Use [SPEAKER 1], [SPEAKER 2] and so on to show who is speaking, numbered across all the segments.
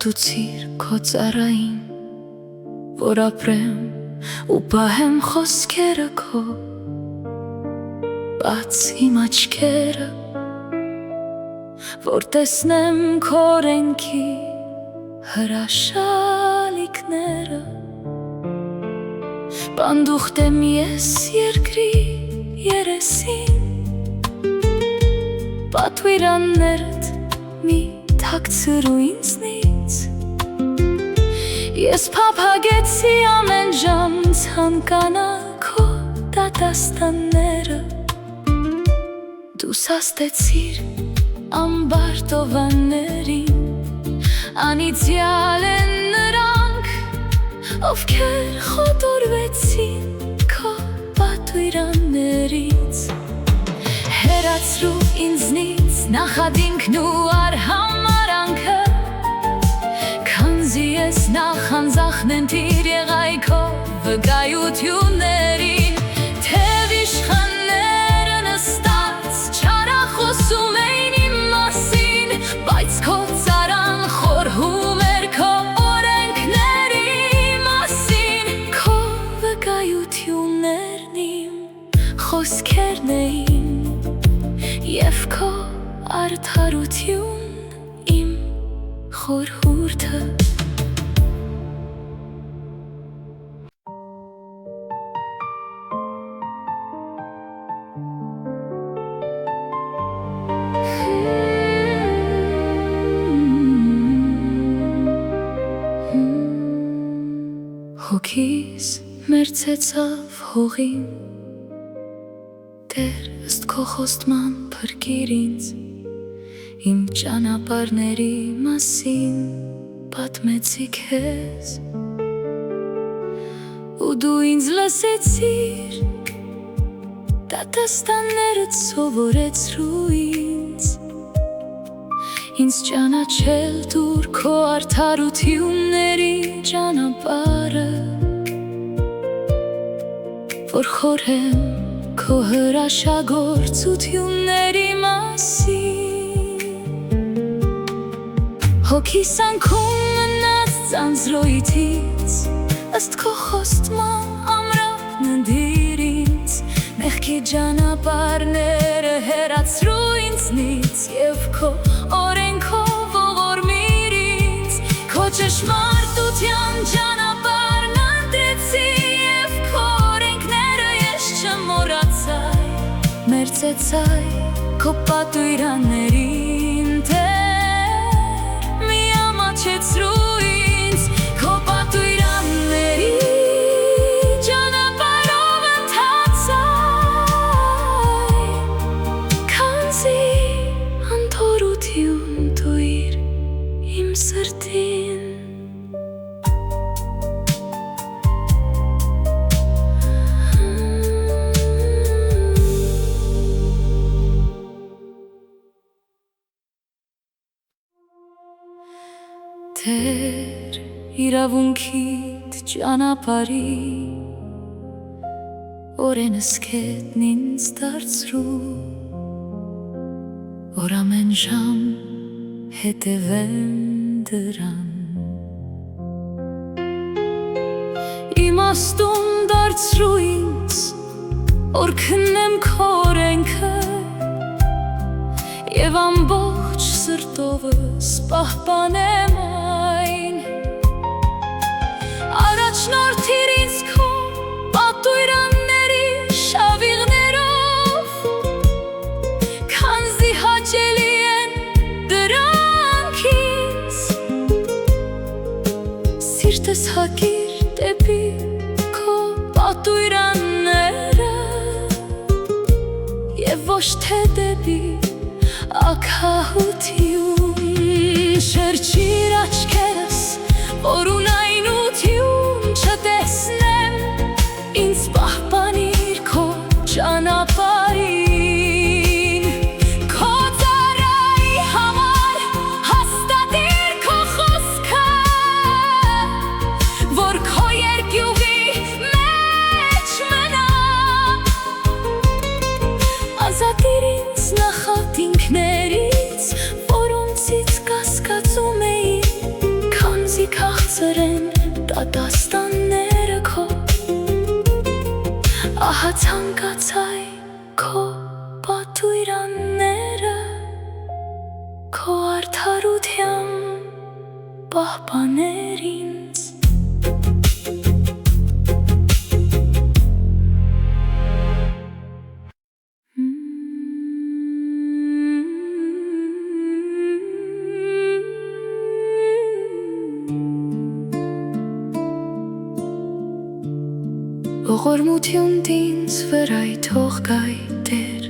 [SPEAKER 1] Հաղթուցիր քո ծառային, որ ապրեմ ու պահեմ խոսքերը քո, բաց իմ աչքերը, որ տեսնեմ քո օրենքի հրաշալիքները, պանդուխտ եմ ես երկրի երեսին, պատվիրաններդ մի թաքցրու ինձնից, ես փափագեցի ամեն ժամ ցանկանա քո դատաստանները, դու սաստեցիր ամբար տովաններին, անիծյալ են նրանք, ովքեր խոտորվեցին քո պատվիրաններից, հեռացրու ինձնից նախադիմքն ու արհամարանքը, քանզի ես նախանձախնեմ տիր եղայի քո վկայություններին, թև իշխանները նստած չարախոսում էին իմ մասին, բայց քո ծառան խորհում էր քո օրենքների մասին, քո վկայություններն իմ խոսքերն էին, և քո արդարություն իմ խորհուրդը։ Հոգիս մերձեցավ հողին, Տեր ըստ քո խոստման փրկիր ինձ, իմ ճանապարհների մասին պատմեցի քեզ, ու դու ինձ լսեցիր, դատաստաններդ սովորեցրու ինձ ճանաչել դուր քո արդարությունների ճանապարհը, որ խորհեմ քո հրաշագործությունների մասին, հոգիս անքում մնաց ձանձրոյթից, ըստ քո խոստման ամրապն ընդիր ինձ, մեղքի ճանապարհները հեռացրու ինձնից, և քո օրենքով ողորմիր ինձ, քո ճշմարտության ճանապարհն ընտրեցի, և քո օրենքները ես չմոռացա, մերձեցա քո պատվիրաններին, Տեր, մի ամաչեցրու ինձ, քո պատվիրանների ճանապարհով ընթացա, քանզի անթորություն տուիր իմ սրտին։ Տեր, իրավունքիդ ճանապարհի օրենս քեթն ինձ դարձրու, որ ամեն ժամ հետևեմ դրան, իմաստուն դարձրու ինձ, որ քննեմ քո օրենքը, և ամբողջ սրտովս պահպանեմ այն, առաջնորդիր ինձ քո պատվիրանների շավիղներով, քանզի հաճելի են դրանք ինձ, սիրտս հակիր դեպի քո պատվիրանները, և ոչ թե դեպի ագահություն, շրջիր աչքերս, որ ունայնություն չտեսնեմ, ինձ պահպանիր քո ճանապարհին, քո ծառայի համար հաստատիր քո խոսքը, որ քո երկյուղի մեջ մնա, ազատիր ինձ նախատինքներից, որոնցից կասկածում էի, դաստանները քո ահա ցանկացայ քո պատուիրանները քո արդարությամբ պահպաներ ինձ Ողորմություն ինձ վրայ թող գայ Տեր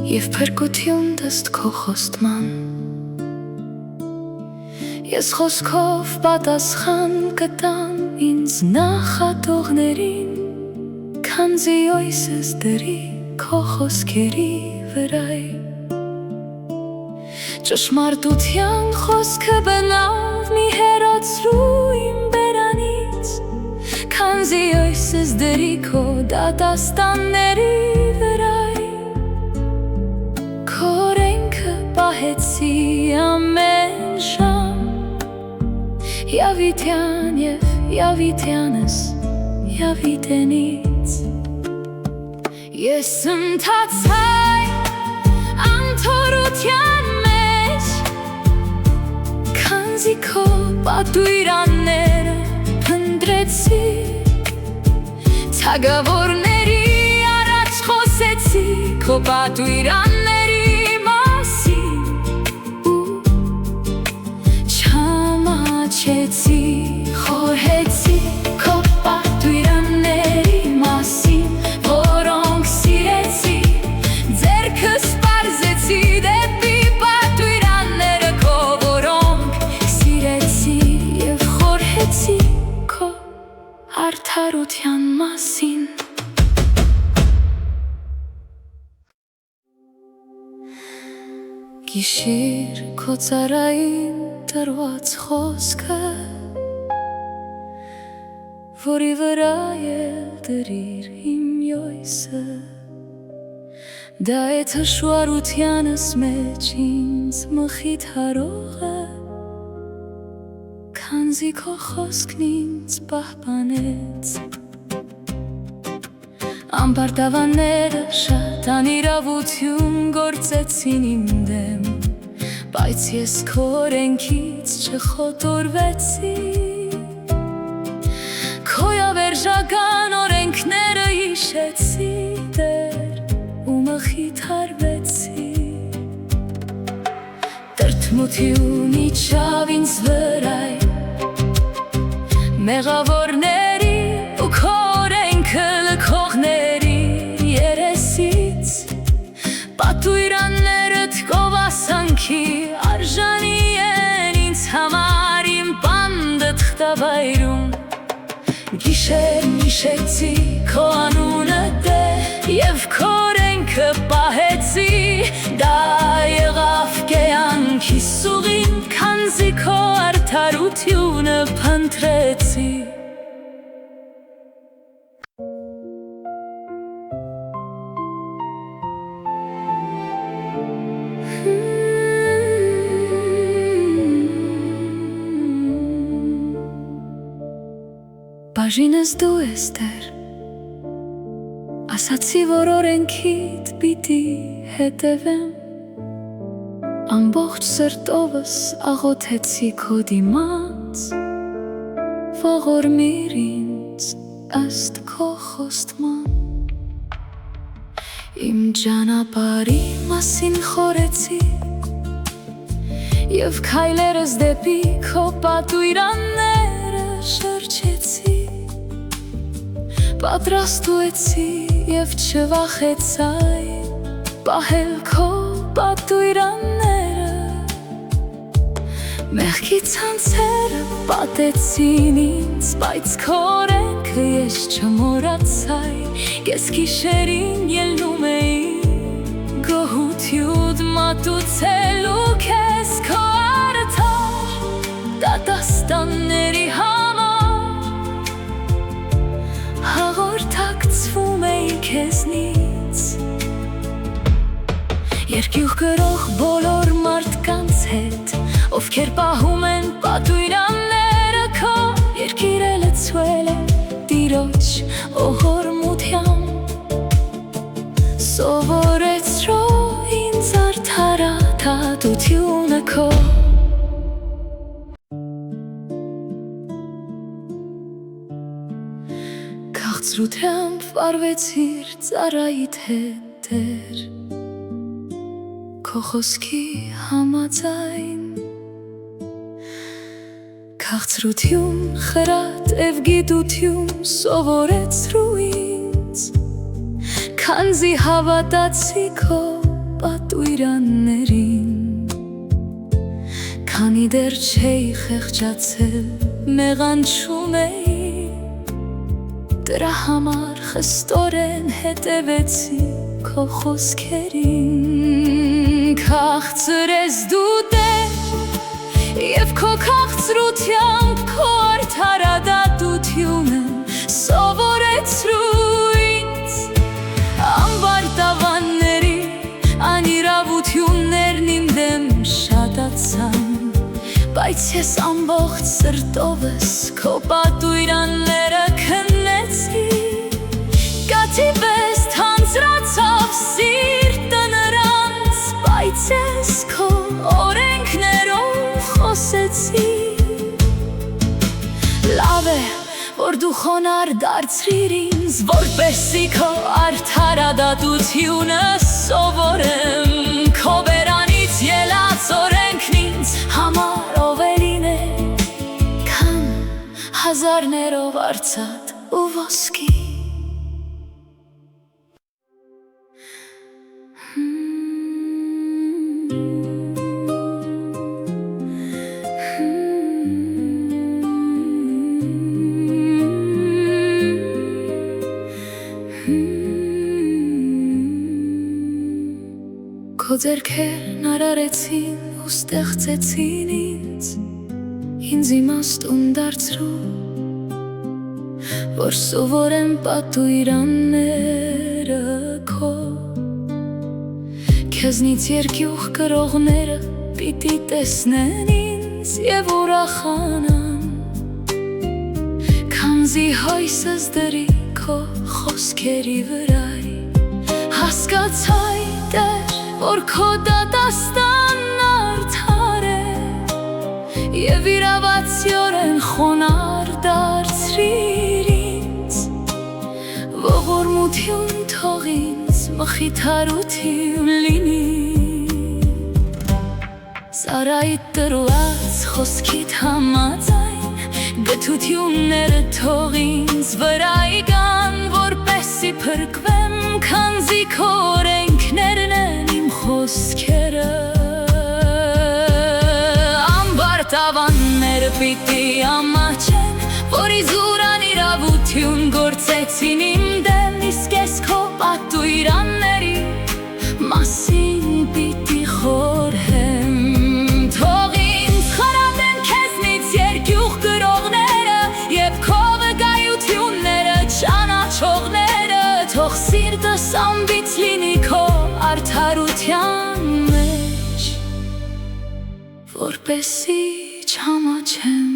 [SPEAKER 1] Եվ փրկություն դստ քո խոստման Ես խոսքով պատասխան կտամ ինձ նախատողներին Քանզի օյսս դրի քո խոսքերի վրայ Ճշմարտության խոսքը բնավ մի հեռացրու իմ բերանից Քանզի օյսս դրի քո դատաստանների վրայ Քո օրենքը պահեցի ամեն ժամ Յավիտյան և յավիտյանս յավիտենից Ես ընթացայ անթորության մեջ Քանզի քո պատուիրանները փնտրեցի Թագավորների առաջ խոսեցի Քո պատուիրանների մասին Չամաչեցի, խորհեցի Քո պատուիրանների մասին Որոնք սիրեցի Ձեռքս պարզեցի դեպի պատուիրանները քո Որոնք սիրեցի և խորհեցի Քո արդարության մասին Գիշեր քո ծառային տրված խոսքը Որի վրա էլ դրիր իմ յոյսը Դա է թշուարությանս մեջ ինձ մխիթարողը Քանզի քո խոսքն ինձ պահպանեց Ամբարտավանները շատ անիրավություն գործեցին իմ դեմ Բայց ես քո օրենքից չխոտորվեցի Քո ավերժական օրենքները հիշեցի Տեր ու մխիթարվեցի Տրտմություն իջավ ինձ վրայ Մեղավորների ու քո օրենքը լքողների երեսից Պատուիրաններդ գովասանքի արժանի են ինձ համար իմ պանդը թղթավայրում Գիշեր միշեցի քո անունը Տեր և քո օրենքը պահեցի Դա եղավ կյանքիս ուղին քանզի քո արդարությունը փնտրեցի Բաժինս դու ես Տեր Ասացի որ օրենքիդ պիտի հետևեմ Ամբողջ սրտովս աղոթեցի քո դիմաց Ողորմիր ինձ ըստ քո խոստման Իմ ճանապարհի մասին խորեցի Եվ քայլերս դեպի քո պատուիրանները շրջեցի Պատրաստուեցի և չվախեցայ Պահել քո պատուիրանները Մեղքի ցանցերը պատեցին ինձ Բայց քո օրենքը ես չմոռացայ Կես գիշերին ելնում էի Գոհություն մատուցելու քեզ քո արդար Դատաստանների Հաղորդակցվում էի քեզնից Երկյուղ գրող բոլոր մարդկանց հետ Ովքեր պահում են պատուիրաններ տիրոջ օհորմությամբ Սովորեցրո ինձ արդարադատությունը քո Քաղցրությամբ վարվեցիր ծառայիդ հետ Տեր Քո խոսքի համաձայն Քաղցրություն, խրատ և գիտություն սովորեցրու ինձ Քանզի հավատացի քո պատուիրաններին Քանի դեռ չէի խեղճացել, մեղանչում էի Դրա համար խստորեն հետևեցի քո խոսքերին Քաղցր ես դու Տեր Եվ քո քաղցրությամբ քո արդարադատությունը սովորեցրու ինձ Ամբարտավանների անիրավություններն իմ դեմ շատացան Բայց ես ամբողջ սրտովս քո պատուիրանները քննեցի Կաթի պես թանձրացավ սիրտը նրանց Բայց ես քո օրենքներով խոսեցի Լավ է, որ դու խոնար դարձրիր ինձ Որպեսզի քո արդարադատությունը սովորեմ Քո բերանից ելած օրենքն ինձ համար ավելին է Քան հազարներով արծաթ ու ոսկի Քո ձեռքերն արարեցին ու ստեղծեցին ինձ իմաստուն դարձրու Որ սովորեմ պատուիրանները քո Քեզնից երկյուղ կրողները պիտի տեսնեն ինձ և ուրախանան Քանզի հույսս դրի քո խոսքերի վրա Հասկացա Տեր որ քո դատաստանն արդար է Եվ իրավացիորեն խոնար դարձրիր ինձ Ողորմություն թող ինձ մխիթարություն լինի Ծառայիդ տրված խոսքիդ համաձայն Գթությունները թող ինձ վրայի գան Որպեսզի փրկվեմ քանզի քո օրենքներն են իմ խոսքերը Ամբարտավանները պիտի ամաչեն Որ իզուր անիրավություն գործեցին իմ դեմ Իսկ ես քո պատուիրանների մասին պիտի խորհեմ Թող ինձ խրատեն քեզնից երկյուղ կրողները Եվ քո վկայությունները ճանաչողները Թող սիրտս ամբից լինի քո արդարության մեջ Որպեսզի չամաչեմ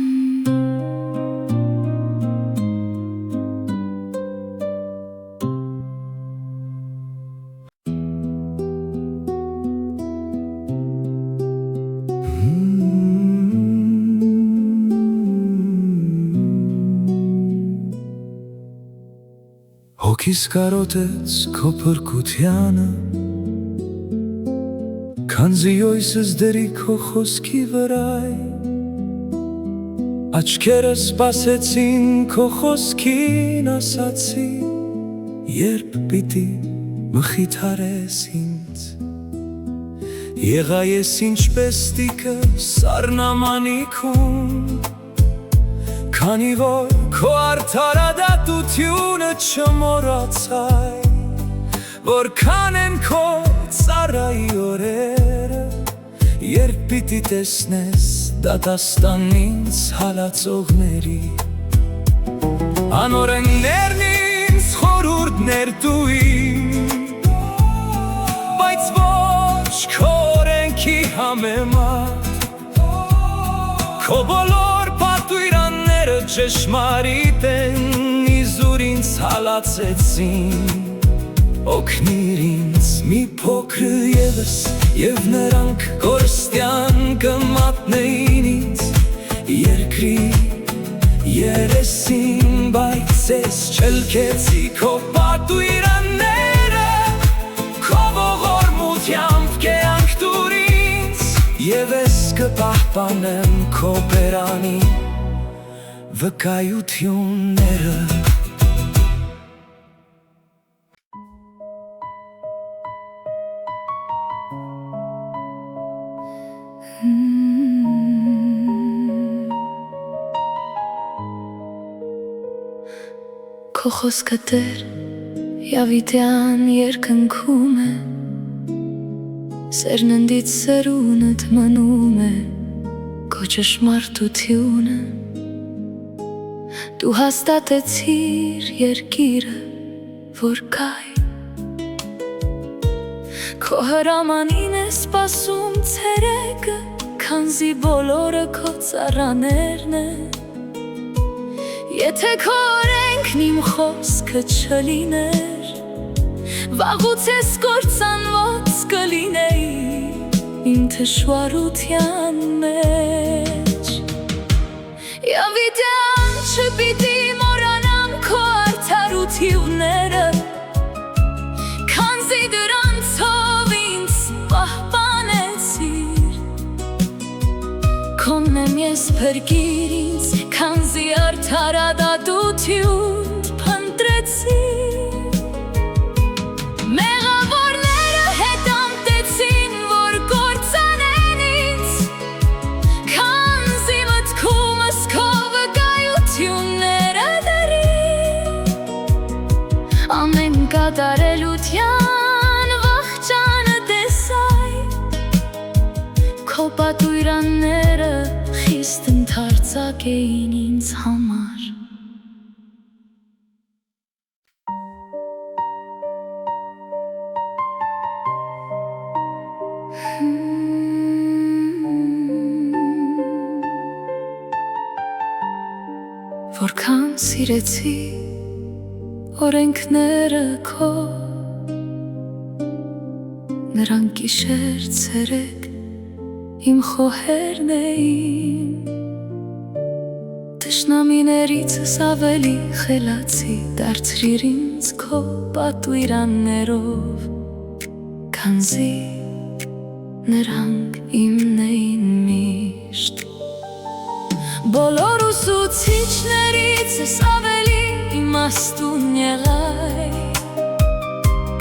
[SPEAKER 2] Հոգիս կարոտեց քո փրկությանը Քանզի յույսս դրի քո խոսքի վրայ Աչքերս սպասեցին քո խոսքին ասացի Երբ պիտի մխիթարես ինձ Եղա ես ինչպես տիկը սառնամանիքում Քանի որ քո արդարադատությունը չմոռացայ Որքան են քո ծառայի օրերը Երբ պիտի տեսնես դատաստան ինձ հալածողների Անօրեններն ինձ խորհուրդներ տուին Բայց ոչ քո օրենքի համեմատ Քո բոլոր պատուիրանները ճշմարիտ են իզուր ինձ հալացեցին օգնիր ինձ մի փոքր ևս և նրանք կորստյան կմատնեին ինձ երկրի երեսին բայց ես չլքեցի քո պատուիրանները քո ողորմությամբ կյանք տուր ինձ և ես կպահպանեմ քո բերանի վկայությունները
[SPEAKER 1] Քո խոսքը Տեր Յավիտյան երկնքում է Սերն ընդից սերունդ մնում է Քո ճշմարտությունը Դու հաստատեցիր երկիրը որ կայ Քո հրամանին է սպասում ցերեկը Քանզի բոլորը քո ծառաներն են Եթե քո օրենքն իմ խոսքը չլիներ Վաղուց ես կործանված կլինեի Իմ թշվառության մեջ Յավիտյան չպիտի մոռանամ քո արդարությունները Քանզի դրանցով ինձ պահպանեցիր Քոնն եմ ես փրկիր ինձ Քանզի արդարադատություն փնտրեցիր Մեղավորները հետամտեցին, որ կործանեն ինձ Քանզի մտքումս քո վկայությունները դրի Ամեն կատարելության վախճանը տեսայ Քո պատուիրանները խիստ ընդարձակ էին ինձ համար Որքան սիրեցի օրենքները քո Նրանք գիշեր ցերեկ իմ խոհերն էին Թշնամիներիցս ավելի խելացի դարձրիր ինձ քո պատուիրաններով Քանզի նրանք իմն էին միշտ Բոլոր ուսուցիչներիցս ավելի իմաստուն եղայ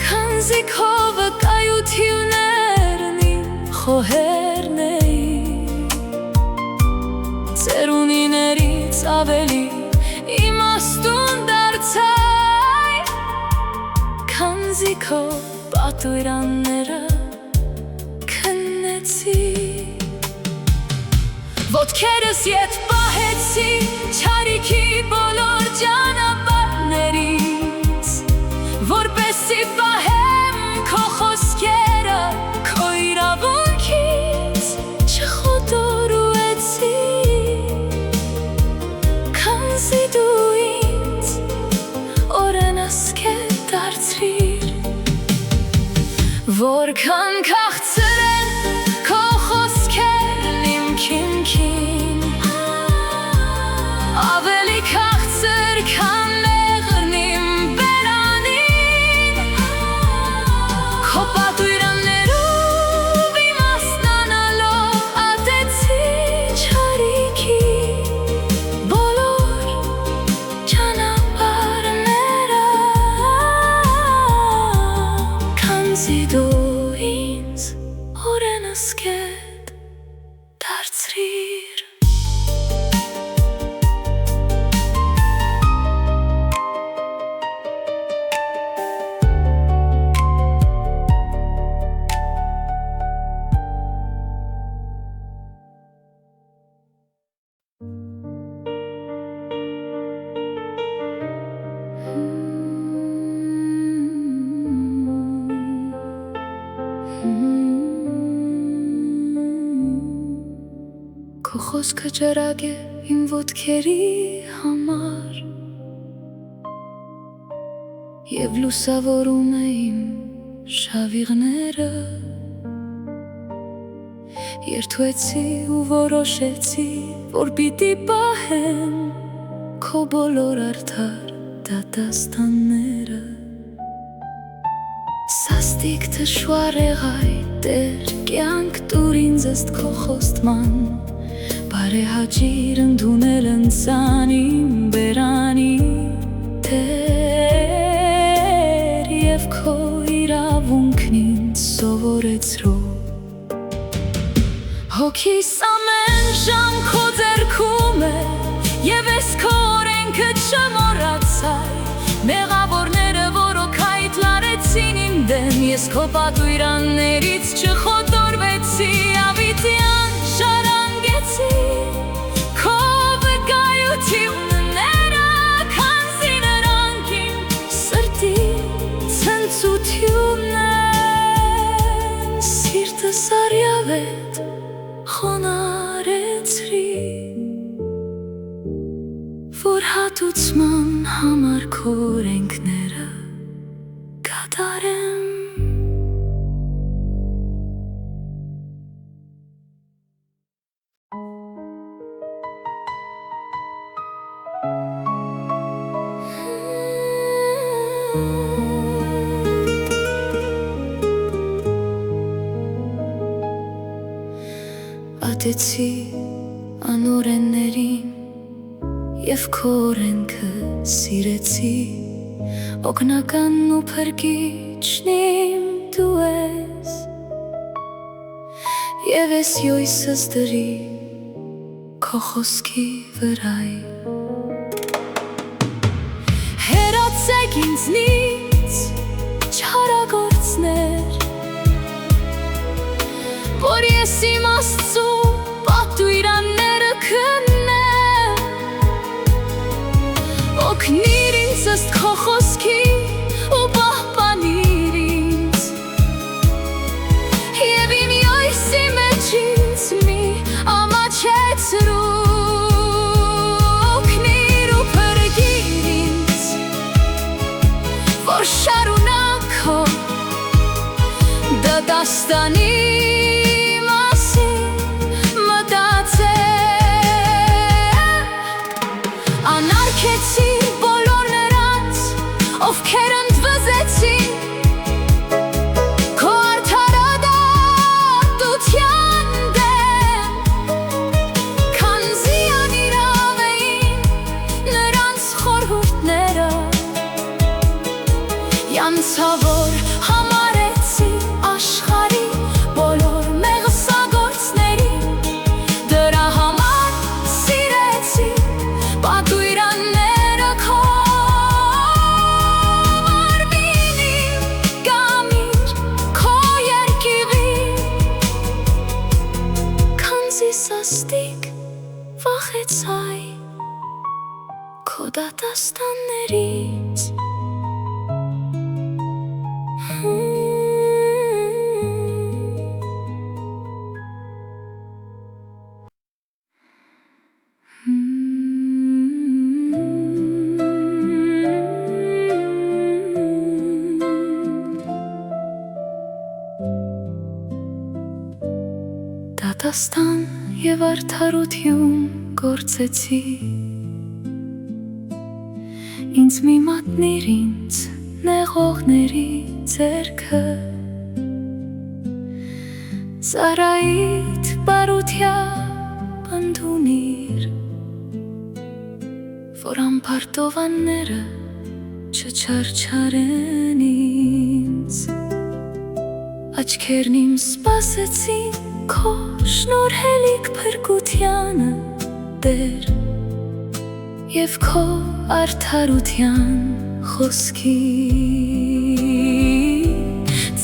[SPEAKER 1] Քանզի քո վկայություններն իմ խոհերն էին Ծերունիներից ավելի իմաստուն դարձայ Քանզի քո պատուիրանները քննեցի Ոտքերս ետ պահեցի չարիքի բոլոր ճանապարհներից Որպեսզի պահեմ քո խոսքերը քո իրավունքից չխոտորուեցի Քանզի դու ինձ օրենասկետ դարձրիր Որքան քաղցր են քո խոսքերն իմ քիմքին Ավելի քաղցր քան մեղրն իմ բերանին Քո պատուիրաններով իմաստնանալով ատեցի չարիքի բոլոր ճանապարհները Քանզի դու ինձ օրենասկետ դարձրիր Քո խոսքը ջրագ է իմ ոտքերի համար Եվ լուսավորում իմ շավիղները Երթուեցի ու որոշեցի, որ պիտի պահեմ Քո բոլոր արդար դատաստանները Սաստիկ թշուար եղայ Տեր կյանք տուր ինձ ըստ քո խոստման Բարեհաճիր ընդունել ընծան իմ բերանի Տեր և քո իրավունքն ինձ սովորեցրու Հոգիս ամեն ժամ քո ձեռքում է Եվ ես քո օրենքը չմոռացա Մեղավորները որոք հայտարարեցին իմ դեմ Ես քո պատվիրաններից չխոտորվեցի Ավիտյան շարանգեցի Քո վկայությունները Քանզի նրանք իմ սրտի ցնծությունն են Սիրտս առյավետ խոնարեցրի Որ հատուցման համար քո օրենքները կատարեմ Ատեցի անօրեններին Եվ քո օրենքը սիրեցի Օգնականն ու փրկիչն իմ դու ես Եվ ես յույսս դրի քո խոսքի վրայ Հեռացեք ինձնից չարագործներ Որ ես իմ Աստծու պատվիրանները քննեմ Օգնիր ինձ ըստ քո խոսքի ու պահպանիր ինձ Եվ իմ յույսի մեջ ինձ մի ամաչեցրու Օգնիր ու փրկիր ինձ Որ շարունակ քո դատաստանի Անարգեցիր բոլոր նրանց, ովքեր ընդվզեցին Քո արդարադատության դեմ Քանզի անիրավ էին նրանց խորհուրդները Յանցավոր համարեցի աշխարհի բոլոր մեղսագործներին Դրա համար սիրեցի պատվիրանները քո Արմինիմ կամիր քո երկիղի Քանզի սաստիկ վախեցայ քո դատաստաններից Դատաստան և արդարություն գործեցի Ինձ մի մատնիր ինձ նեղողների ձեռքը Ծառայիդ բարությամբ ընդունիր Որ անպարտովանները չչարչարեն ինձ Աչքերն իմ սպասեցին քո շնորհելիք փրկությանը Տեր Եվ քո արդարության խոսքի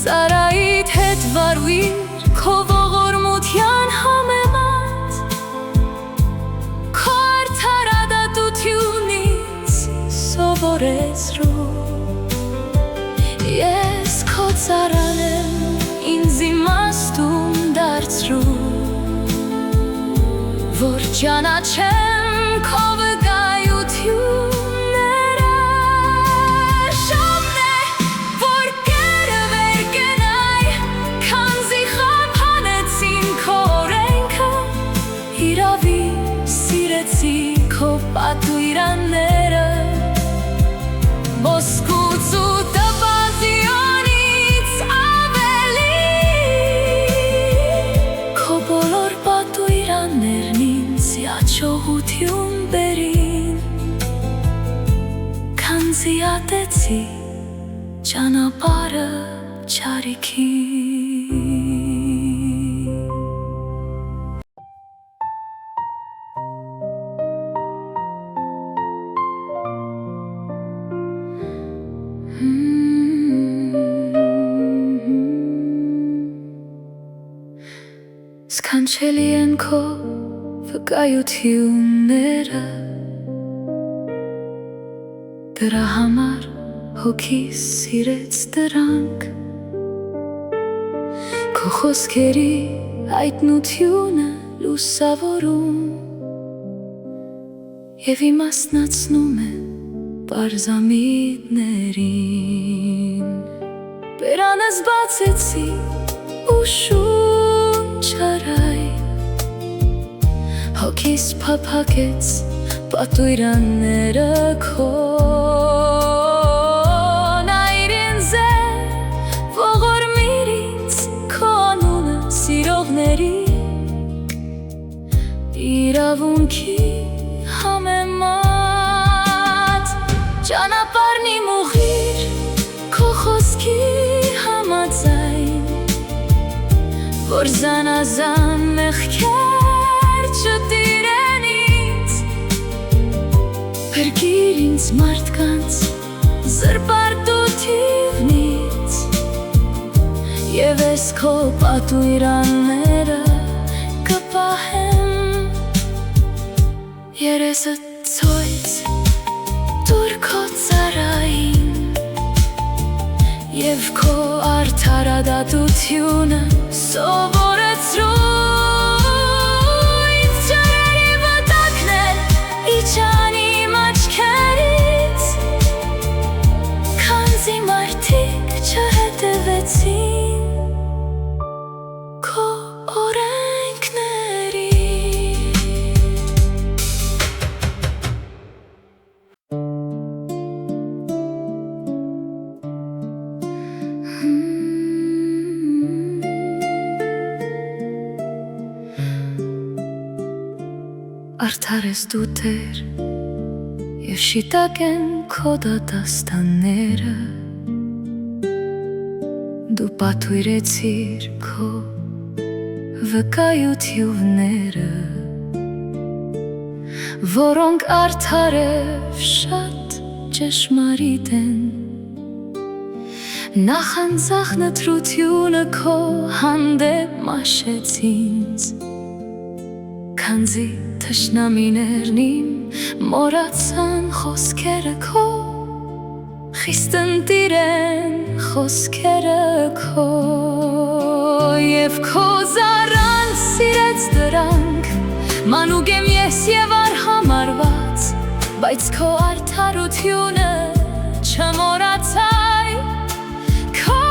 [SPEAKER 1] Ծառայիդ հետ վարվիր քո ողորմության համեմատ Քո արդարադատությունից սովորեցրու Ես քո ծառան եմ ինձ իմաստուն դարձրու Որ ճանաչեմ քո վկայությունները Ժամներ Արտարեցի քո պատուիրանները ոսկուց ու տպազիոնից ավելի Քո բոլոր պատուիրաններն ինձ հաճողություն բերին Քանզի ատեցի ճանապարհը չարիքին Սքանչելի են քո վկայությունները Դրա համար հոգիս սիրեց դրանք Քո խոսքերի հայտնությունը լուսավորում Եվ իմաստնացնում է պարզամիտներին Բերանս բացեցի ու շունչ արայ Հոգիս փափագեց պատուիրանները քո Նայր ինձ է ողորմիր ինձ քո անունը սիրողների իրավունքի համեմատ Ճանապարհն իմ ուղիր քո խոսքի համաձայն Որ զանազան մեղքեր չտիրեն ինձ Փրկիր ինձ մարդկանց զրպարտությունից Եվ ես քո պատուիրանները կպահեմ Երեսը ցույց տուր քո ծառային Եվ քո արդարադատությունը սովորեցրու Ինձ ջրերի վտակներ իջան իմ աչքերից Քանզի մարդիկ չհետևեցին Քո օրենքների Արդար ես դու Տեր Եվ շիտակ են քո դատաստանները Դու պատուիրեցիր քո վկայությունները Որոնք արդար և շատ ճշմարիտ են Նախանձախ նտրությունը քո հանդեպ մաշեց ինձ Քանզի թշնամիներն իմ մոռացան խոսքերը քո Խիստ ընտիր են խոսքերը քո Եվ քո զառան սիրեց դրանք Մանուկ եմ ես և արհամարված Բայց քո արդարությունը չմոռացայ Քո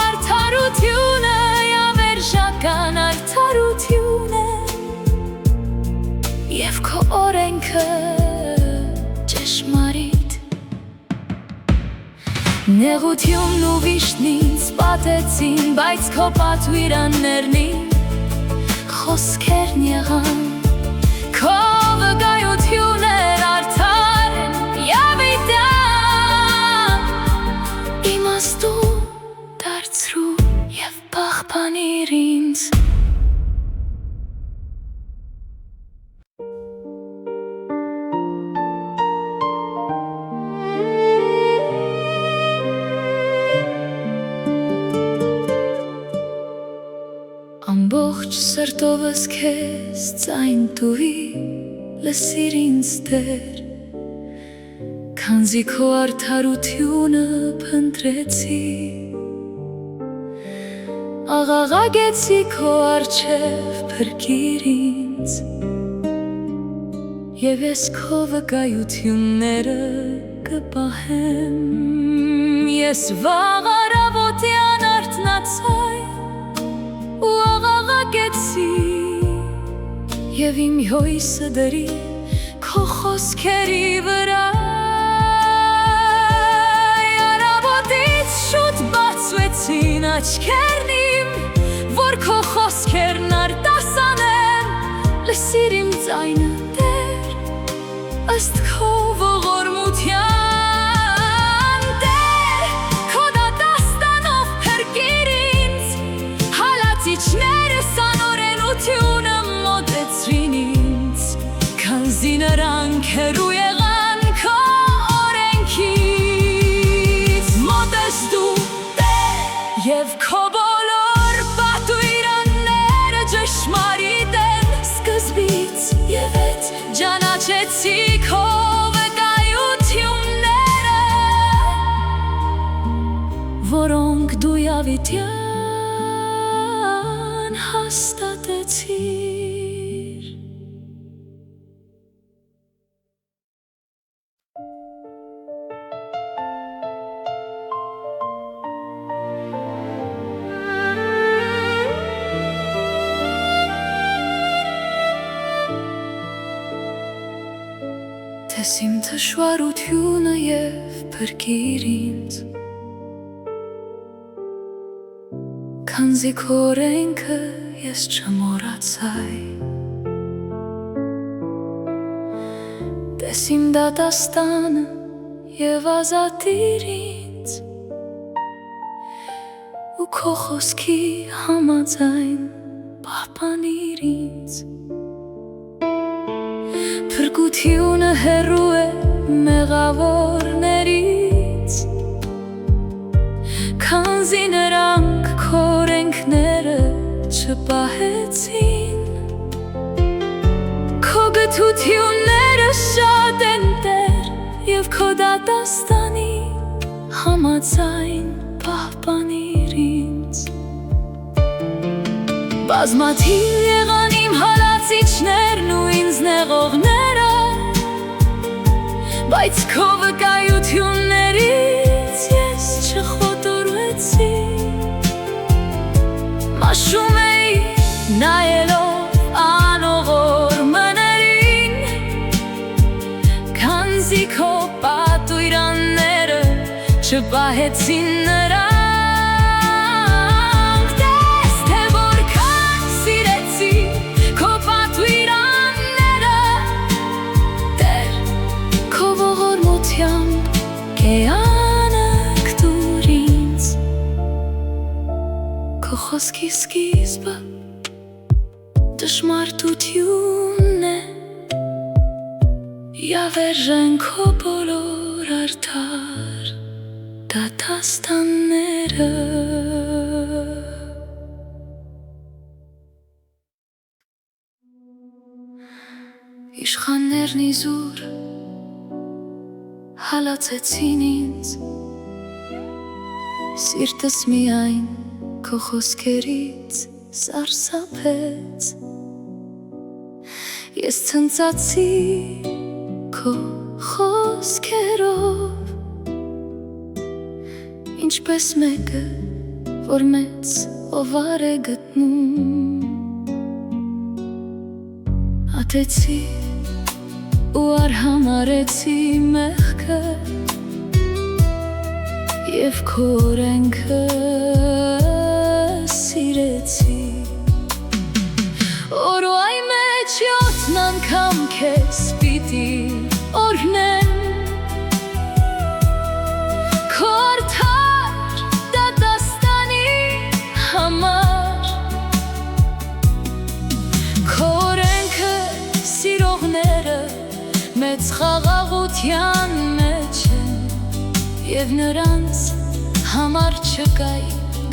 [SPEAKER 1] արդարությունը Եավերժական արդարություն է Եվ քո օրենքը ճշմարիտ Նեղությունն ու վիշտն ինձ պատեցին Բայց քո պատուիրաններն իմ խոսքերն եղան Քո վկայություններ արդար են Եավիտան Իմաստուն դարձրու և պահպանիր ինձ Ամբողջ սրտովս քեզ ձայն տուի լսիր ինձ Տեր Քանզի քո արդարությունը փնտրեցի Աղաղագեցի քո առջև փրկիր ինձ Եվ ես քո վկայությունները կպահեմ Ես վաղ առավոտյան արթնացա ու աղաղակեցի Եվ իմ հույսը դրի քո խոսքերի վրա Արաբոտից շուտ բացվեցին աչքերն իմ Որ քո խոսքերն արտասանեն Լսիր իմ ձայնը Տեր ըստ քո ողորմության Տեր քո դատաստանով փրկիր ինձ Հալածիչներս անօրենությունը մոտեցրին ինձ Քանզի նրանք հեռու եղան քո օրենքից Մոտ ես դու Տեր և քո բոլոր պատվիրանները ճշմարիտ են Սկզբից և հետ ճանաչեցի քո վկայությունները Որոնք դու Ավիտյան հաստատեցիր Տես իմ թշվառությունը և փրկիր ինձ Քանզի քո օրենքը ես չմոռացայ Տես իմ դատաստանը և ազատիր ինձ Ու քո խոսքի համաձայն պահպանիր ինձ Փրկությունը հեռու է մեղավորներից Քանզի նրանք քո օրենքները չպահեցին Քո գթությունները շատ են Տեր և քո դատաստանի համաձայն պահպանիր ինձ Բազմաթիվ եղան իմ հալածիչներն ու ինձ նեղողները Բայց քո վկայություններից ես չխոտորվեցի Մաշում էի նայելով անողոր մներին Քանզի քո պատվիրանները չպահեցին նրանք Տես թե որքան սիրեցի քո պատվիրանները Տեր քո ողորմությամբ կեանը կտուր ինձ Քո խոսքի սկիզբը ճշմարտությունն է Եավերժեն քո բոլոր արդար դատաստանները Իշխաններն իզուր հալածեցին ինձ Սիրտս միայն քո խոսքերից սարսափեց Ես ցնծացի քո խոսքերով Ինչպես մեկը, որ մեծ հովար է գտնում Ատեցի ու արհամարեցի մեղքը Եվ քո օրենքը սիրեցի Օրոյ մեջ յոթն անգամ քեզ պիտի օրհնեմ Քո արդար դատաստանի համար Քո օրենքը սիրողները մեծ խաղաղության մեջ են Եվ նրանց համար չկայ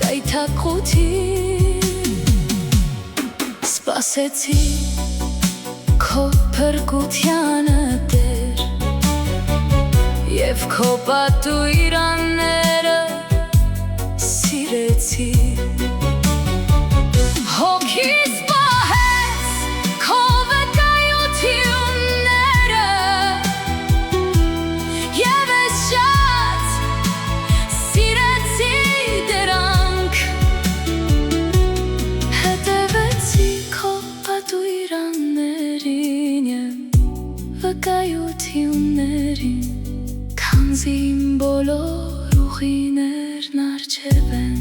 [SPEAKER 1] գայթակղություն Սպասեցի քո փրկությանը Տեր Եվ քո պատվիրանները սիրեցի Հոգիս պահեց քո վկայությունները Եվ ես շատ սիրեցի դրանք Հետևեցի քո պատվիրաններին վկայություններին, քանզի իմ բոլոր ուղիներն առջև են։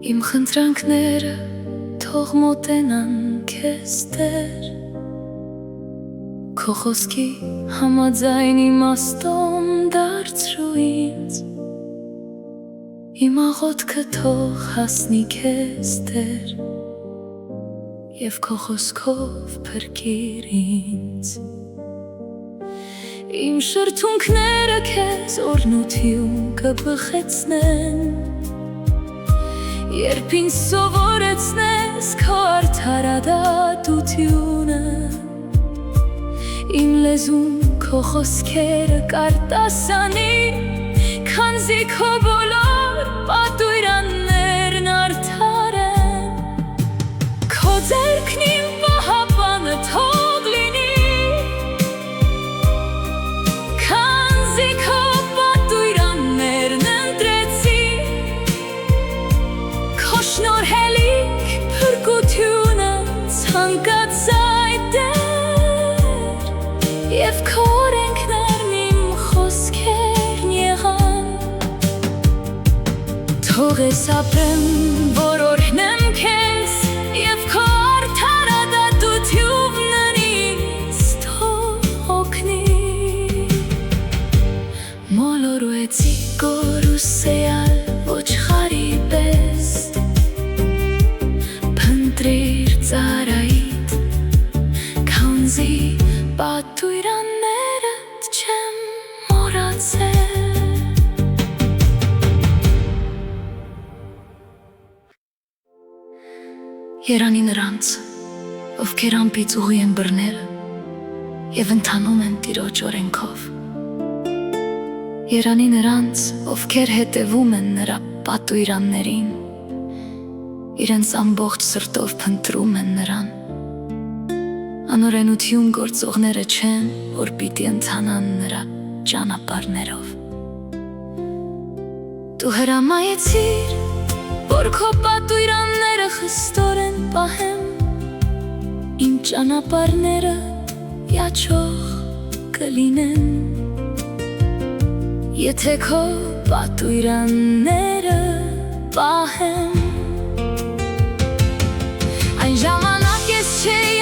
[SPEAKER 1] Իմ խնդրանքները թող մոտենան քեզ Տեր, քո խոսքի համաձայն իմաստուն դարձրու ինձ, իմ աղոթքը թող հասնի քեզ Տեր, և քո խոսքով փրկիր ինձ։ Իմ շրթունքները քեզ օրհնություն կբխեցնեն, երբ ինձ սովորեցնես քո արդարադատությունը, իմ լեզուն քո խոսքերը կարտասանի, քանզի քո բոլոր պատույրաններն արդար են, քո ձեռքն իմ պահապանը թող լինի, քանզի քո պատույրաններն ընտրեցի, քո շնորհելիք փրկությունը ցանկացա և քո օրենքներն իմ խոսքերն եղան, թող ես ապրեմ, որ օրհնեմ քեզ, և քո արդարադատությունն ինձ թող օգնի։ Մոլորվեցի գորուսեալ ոչխարի պես, փնտրիր ծառայիդ, քանզի պատույրաններդ չեմ մոռացել։ Երանի նրանց, ովքեր անպից ուղի են բռնել և ընթանում են Տիրոջ օրենքով։ Երանի նրանց, ովքեր հետևում են նրա պատույրաններին, իրենց ամբողջ սրտով փնտրում են նրան։ Անօրենություն գործողները չեն, որ պիտի ընթանան նրա ճանապարհներով։ Դու հրամայեցիր, որ քո պատույրանները խստորեն պահեմ, իմ ճանապարհները յաչող կլինեն, եթե քո պատույրանները պահեմ։ Այն ժամանակ ես չէի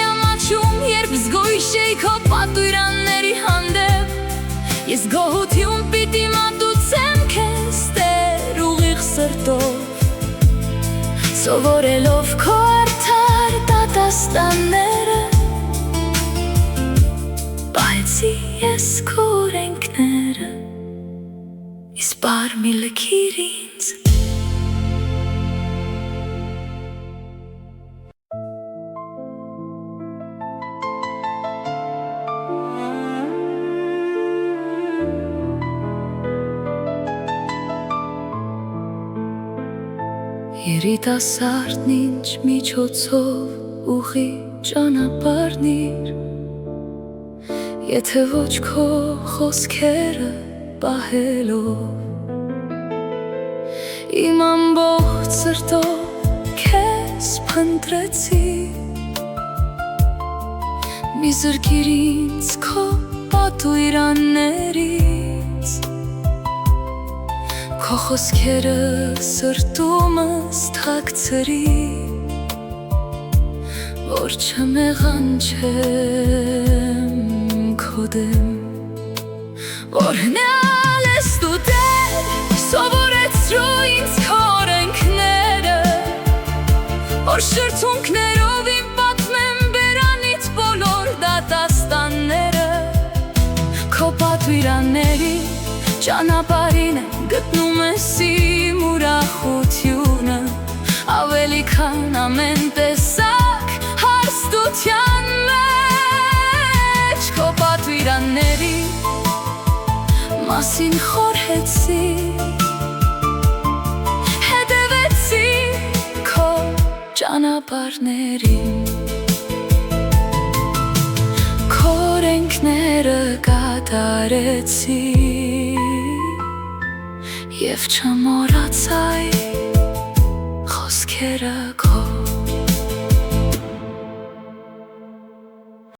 [SPEAKER 1] երբ զգույշ էի քո պատույրանների հանդեպ, ես գոհություն պիտի մատուցեմ քեզ Տեր ուղիղ սրտով, սովորելով քո արդար դատաստանները, պահեցի ես քո օրենքները, իսպար մի լքիր ինձ։ Երիտասարդն ինչ միջոցով ուղի ճանապարհնիր, եթե ոչ քո խոսքերը պահելով, իմ ամբողջ սրտով քեզ փնտրեցի, մի զրկիր ինձ քո պատույրաններից, քո խոսքերը սրտումս թաքցրի, որ չմեղանչեմ քո դեմ, օրհնյալ ես դու Տեր, սովորեցրու ինձ քո օրենքները, որ շրթունքներով իմ պատմեմ բերանից բոլոր դատաստանները, քո պատվիրանների ճանապարհին գտնում ես իմ ուրախությունը, ավելի քան ամեն տեսակ հարստության մեջ, քո պատվիրանների մասին խորհեցի, հետևեցի քո ճանապարհներին, քո օրենքները կամքները կատարեցի Եվ չմոռացա խոսքերը քո